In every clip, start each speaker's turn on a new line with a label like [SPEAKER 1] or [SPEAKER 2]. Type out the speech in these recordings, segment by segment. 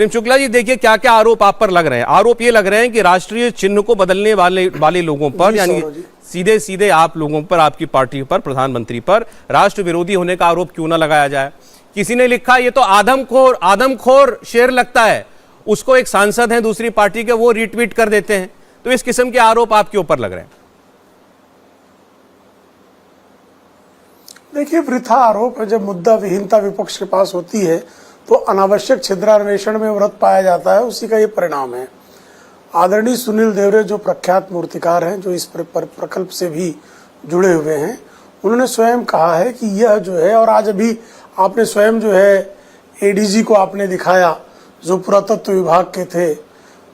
[SPEAKER 1] प्रेम शुक्ला जी, देखिए क्या क्या आरोप आप पर लग रहे हैं। आरोप ये लग रहे हैं कि राष्ट्रीय चिन्ह को बदलने वाले लोगों पर, यानी सीधे सीधे आप लोगों पर, आपकी पार्टी पर, प्रधानमंत्री पर राष्ट्र विरोधी होने का आरोप क्यों ना लगाया जाए। किसी ने लिखा ये तो आदमखोर शेर लगता है, उसको एक सांसद है दूसरी पार्टी के, वो रीट्वीट कर देते हैं। तो इस किस्म के आरोप आपके ऊपर लग रहे हैं।
[SPEAKER 2] देखिए, वृथा आरोप है। जब मुद्दा विहीनता विपक्ष के पास होती है तो अनावश्यक छिद्रान्वेषण में व्रत पाया जाता है, उसी का ये परिणाम है। आदरणीय सुनील देवरे जो प्रख्यात मूर्तिकार हैं, जो इस प्रकल्प से भी जुड़े हुए हैं, उन्होंने स्वयं कहा है कि यह जो है, और आज अभी आपने स्वयं जो है एडीजी को आपने दिखाया जो पुरातत्व विभाग के थे,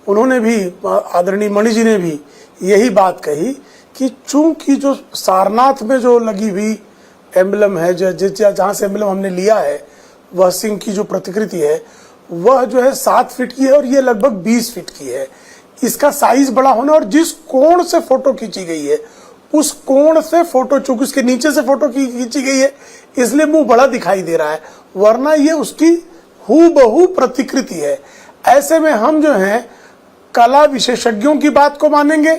[SPEAKER 2] उन्होंने भी, आदरणीय मणि जी ने भी यही बात कही कि चूंकि जो सारनाथ में जो लगी हुई एम्बलम है, जहाँ से एम्बलम हमने लिया है, वह सिंह की जो प्रतिकृति है वह जो है 7 फीट की है और ये लगभग 20 फीट की है। इसका साइज बड़ा होने और जिस कोण से फोटो खींची गई है उस कोण से फोटो, चूंकि उसके नीचे से फोटो खींची गई है इसलिए मुंह बड़ा दिखाई दे रहा है, वरना ये उसकी हूबहू प्रतिकृति है। ऐसे में हम जो है कला विशेषज्ञों की बात को मानेंगे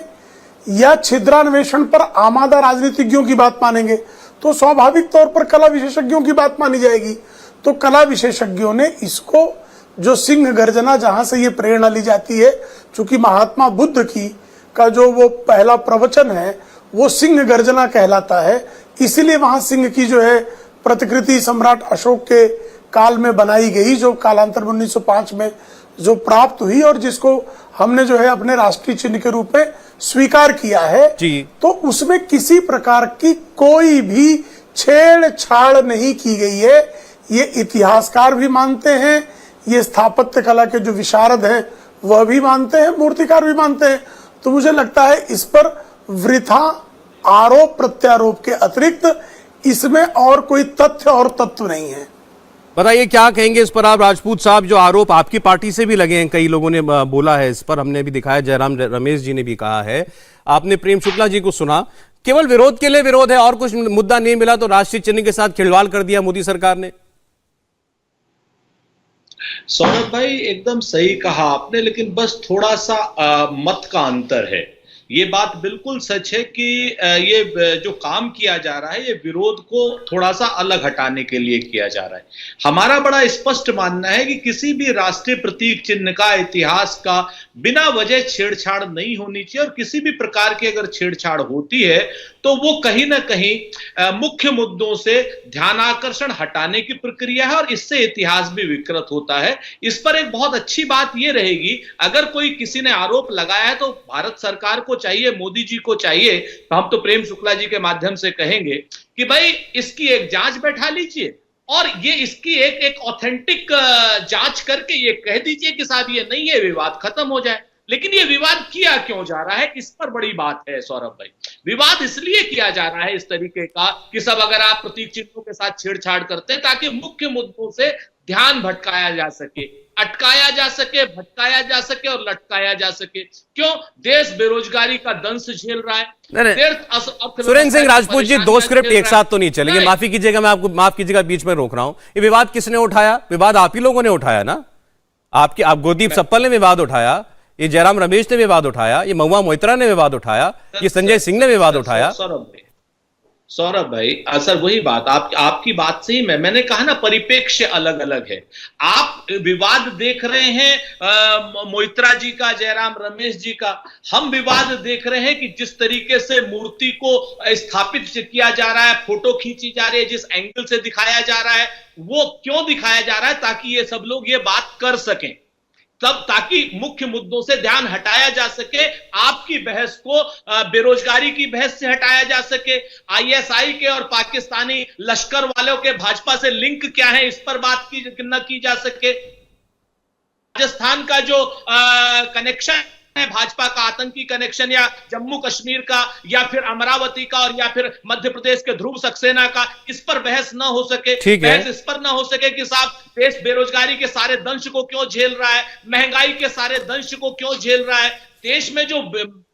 [SPEAKER 2] या छिद्रान्वेषण पर आमादा राजनीतिज्ञों की बात मानेंगे? तो स्वाभाविक तौर पर कला विशेषज्ञों की बात मानी जाएगी। तो कला विशेषज्ञों ने इसको, जो सिंह गर्जना जहां से ये प्रेरणा ली जाती है, चूंकि महात्मा बुद्ध की का जो वो पहला प्रवचन है वो सिंह गर्जना कहलाता है, इसीलिए वहां सिंह की जो है प्रतिकृति सम्राट अशोक के काल में बनाई गई, जो कालांतर 1905 में जो प्राप्त हुई और जिसको हमने जो है अपने राष्ट्रीय चिन्ह के रूप में स्वीकार किया है जी। तो उसमें किसी प्रकार की कोई भी छेड़छाड़ नहीं की गई है। ये इतिहासकार भी मानते हैं, ये स्थापत्य कला के जो विशारद हैं वह भी मानते हैं, मूर्तिकार भी मानते हैं। तो मुझे लगता है इस पर वृथा आरोप प्रत्यारोप के अतिरिक्त इसमें और कोई तथ्य और तत्व नहीं है।
[SPEAKER 1] बताइए क्या कहेंगे इस पर आप राजपूत साहब, जो आरोप आपकी पार्टी से भी लगे हैं, कई लोगों ने बोला है इस पर, हमने भी दिखाया, जयराम रमेश जी ने भी कहा है, आपने प्रेम शुक्ला जी को सुना, केवल विरोध के लिए विरोध है और कुछ मुद्दा नहीं मिला तो राष्ट्रीय चिन्ह के साथ खिलवाड़ कर दिया मोदी सरकार ने।
[SPEAKER 3] सौरभ भाई एकदम सही कहा आपने, लेकिन बस थोड़ा सा मत का अंतर है। ये बात बिल्कुल सच है कि ये जो काम किया जा रहा है ये विरोध को थोड़ा सा अलग हटाने के लिए किया जा रहा है। हमारा बड़ा स्पष्ट मानना है कि किसी भी राष्ट्रीय प्रतीक चिन्ह का, इतिहास का बिना वजह छेड़छाड़ नहीं होनी चाहिए, और किसी भी प्रकार की अगर छेड़छाड़ होती है तो वो कहीं ना कहीं मुख्य मुद्दों से ध्यानाकर्षण हटाने की प्रक्रिया है और इससे इतिहास भी विकृत होता है। इस पर एक बहुत अच्छी बात यह रहेगी, अगर कोई किसी ने आरोप लगाया है तो भारत सरकार को चाहिए, मोदी जी को चाहिए, तो हम तो प्रेम शुक्ला जी के माध्यम से कहेंगे कि भाई इसकी एक जांच बैठा लीजिए और ये इसकी एक ऑथेंटिक जांच करके ये कह दीजिए कि साहब ये नहीं है, विवाद खत्म हो जाए। लेकिन ये विवाद किया क्यों जा रहा है, इस पर बड़ी बात है सौरभ भाई। विवाद इसलिए किया जा रहा है इस तरीके का कि सब अगर आप प्रतीक चिन्हों के साथ छेड़छाड़ करते हैं ताकि मुख्य मुद्दों से ध्यान भटकाया जा सके, अटकाया जा सके, भटकाया जा सके और लटकाया जा सके। क्यों? देश बेरोजगारी का दंश झेल रहा है।
[SPEAKER 1] सुरेंद्र सिंह राजपूत जी, दो स्क्रिप्ट एक साथ तो नहीं चलेंगे, माफी कीजिएगा, मैं आपको माफ कीजिएगा, बीच में रोक रहा हूं। ये विवाद किसने उठाया? विवाद आप ही लोगों ने उठाया ना। आप गुरदीप सप्पल ने विवाद उठाया, ये जयराम रमेश ने विवाद उठाया, ये महुआ मोइत्रा ने विवाद उठाया, ये संजय सिंह ने विवाद उठाया।
[SPEAKER 3] सौरभ भाई सर वही बात, आपकी बात से ही मैंने कहा ना, परिप्रेक्ष्य अलग अलग है। आप विवाद देख रहे हैं मोइत्रा जी का, जयराम रमेश जी का, हम विवाद देख रहे हैं कि जिस तरीके से मूर्ति को स्थापित किया जा रहा है, फोटो खींची जा रही है, जिस एंगल से दिखाया जा रहा है, वो क्यों दिखाया जा रहा है? ताकि ये सब लोग ये बात कर सकें, तब ताकि मुख्य मुद्दों से ध्यान हटाया जा सके, आपकी बहस को बेरोजगारी की बहस से हटाया जा सके, आईएसआई के और पाकिस्तानी लश्कर वालों के भाजपा से लिंक क्या है इस पर बात न की जा सके, राजस्थान का जो कनेक्शन है, भाजपा का आतंकी कनेक्शन, या जम्मू कश्मीर का, या फिर अमरावती का, और या फिर मध्य प्रदेश के ध्रुव सक्सेना का, इस पर बहस ना हो सके। बहस इस पर ना हो सके कि साहब देश बेरोजगारी के सारे दंश को क्यों झेल रहा है, महंगाई के सारे दंश को क्यों झेल रहा है, देश में जो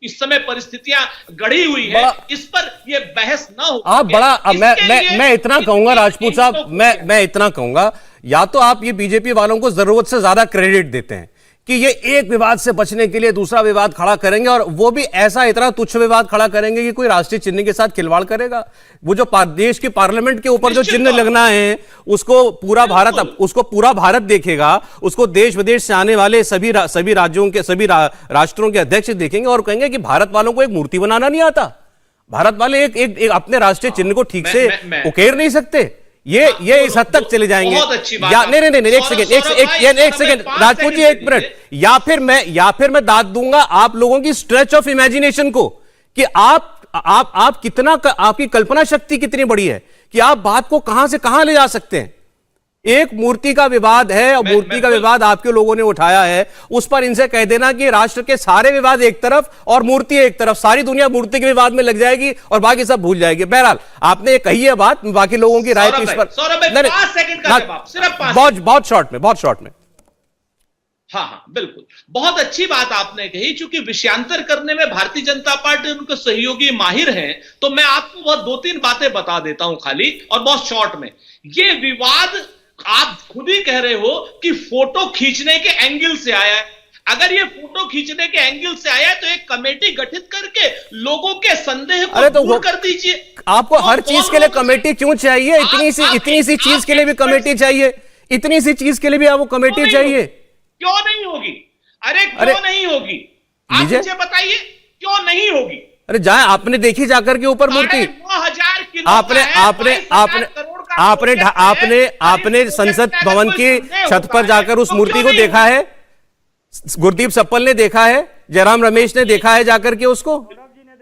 [SPEAKER 3] इस समय परिस्थितियां गढ़ी हुई है, इस पर ये बहस ना हो।
[SPEAKER 1] आप बड़ा मैं इतना कहूंगा राजपूत साहब, मैं इतना कहूंगा, या तो आप ये बीजेपी वालों को जरूरत से ज्यादा क्रेडिट देते हैं कि ये एक विवाद से बचने के लिए दूसरा विवाद खड़ा करेंगे, और वो भी ऐसा इतना तुच्छ विवाद खड़ा करेंगे कि कोई राष्ट्रीय चिन्ह के साथ खिलवाड़ करेगा। वो जो देश की पार्लियामेंट के ऊपर जो चिन्ह लगना है उसको पूरा भारत देखेगा, उसको देश विदेश से आने वाले सभी राज्यों के सभी राष्ट्रों के अध्यक्ष देखेंगे और कहेंगे कि भारत वालों को एक मूर्ति बनाना नहीं आता, भारत वाले एक अपने राष्ट्रीय चिन्ह को ठीक से उकेर नहीं सकते। ये इस हद तक चले जाएंगे। या नहीं, एक सेकंड राजपूत जी, 1 मिनट। या फिर मैं दाद दूंगा आप लोगों की स्ट्रेच ऑफ इमेजिनेशन को कि आप कितना, आपकी कल्पना शक्ति कितनी बड़ी है कि आप बात को कहां से कहां ले जा सकते हैं। एक मूर्ति का विवाद है और मूर्ति का विवाद आपके लोगों ने उठाया है, उस पर इनसे कह देना कि राष्ट्र के सारे विवाद एक तरफ और मूर्ति एक तरफ, सारी दुनिया मूर्ति के विवाद में लग जाएगी और बाकी सब भूल जाएगी। बहरहाल आपने ये कही है बात, बाकी लोगों की राय इस पर बहुत शॉर्ट में।
[SPEAKER 3] हाँ, बिल्कुल, बहुत अच्छी बात आपने कही। चूंकि विषयांतर करने में भारतीय जनता पार्टी उनके सहयोगी माहिर हैं, तो मैं आपको बहुत 2-3 बातें बता देता हूं खाली, और बहुत शॉर्ट में। ये विवाद आप खुद ही कह रहे हो कि फोटो खींचने के एंगल से आया है। अगर ये फोटो खींचने के एंगल से आया है तो एक कमेटी गठित करके लोगों के संदेह को दूर कर दीजिए।
[SPEAKER 1] आपको हर चीज के लिए कमेटी क्यों चाहिए? इतनी सी चीज के लिए भी कमेटी चाहिए? इतनी सी चीज के लिए भी आपको कमेटी चाहिए?
[SPEAKER 3] क्यों नहीं होगी? अरे क्यों नहीं होगी? आप मुझे बताइए क्यों नहीं होगी?
[SPEAKER 1] अरे जाए, आपने देखी जाकर के ऊपर मूर्ति,
[SPEAKER 3] 9,000 किलो
[SPEAKER 1] आपने संसद भवन की छत पर जाकर उस मूर्ति को देखा है? गुरदीप सप्पल ने देखा है? जयराम रमेश ने देखा है जाकर के उसको? किसने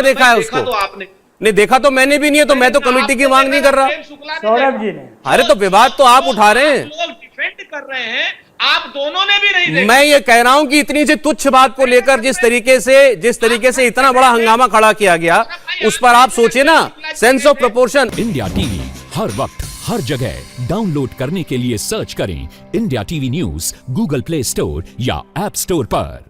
[SPEAKER 1] देखा है उसको?
[SPEAKER 3] तो आपने
[SPEAKER 1] नहीं देखा, तो मैंने भी नहीं है, तो मैं तो कमेटी की मांग नहीं कर रहा।
[SPEAKER 2] सौरभ जी ने।
[SPEAKER 1] अरे तो विवाद तो आप उठा रहे हैं,
[SPEAKER 3] लोग डिफेंड कर रहे हैं, आप दोनों ने भी नहीं देखा।
[SPEAKER 1] मैं ये कह रहा हूं कि इतनी सी तुच्छ बात को लेकर जिस तरीके से इतना बड़ा हंगामा खड़ा किया गया, उस पर आप सोचिए ना, sense of proportion.
[SPEAKER 4] India TV हर वक्त हर जगह डाउनलोड करने के लिए सर्च करें India TV news Google Play Store या ऐप स्टोर पर।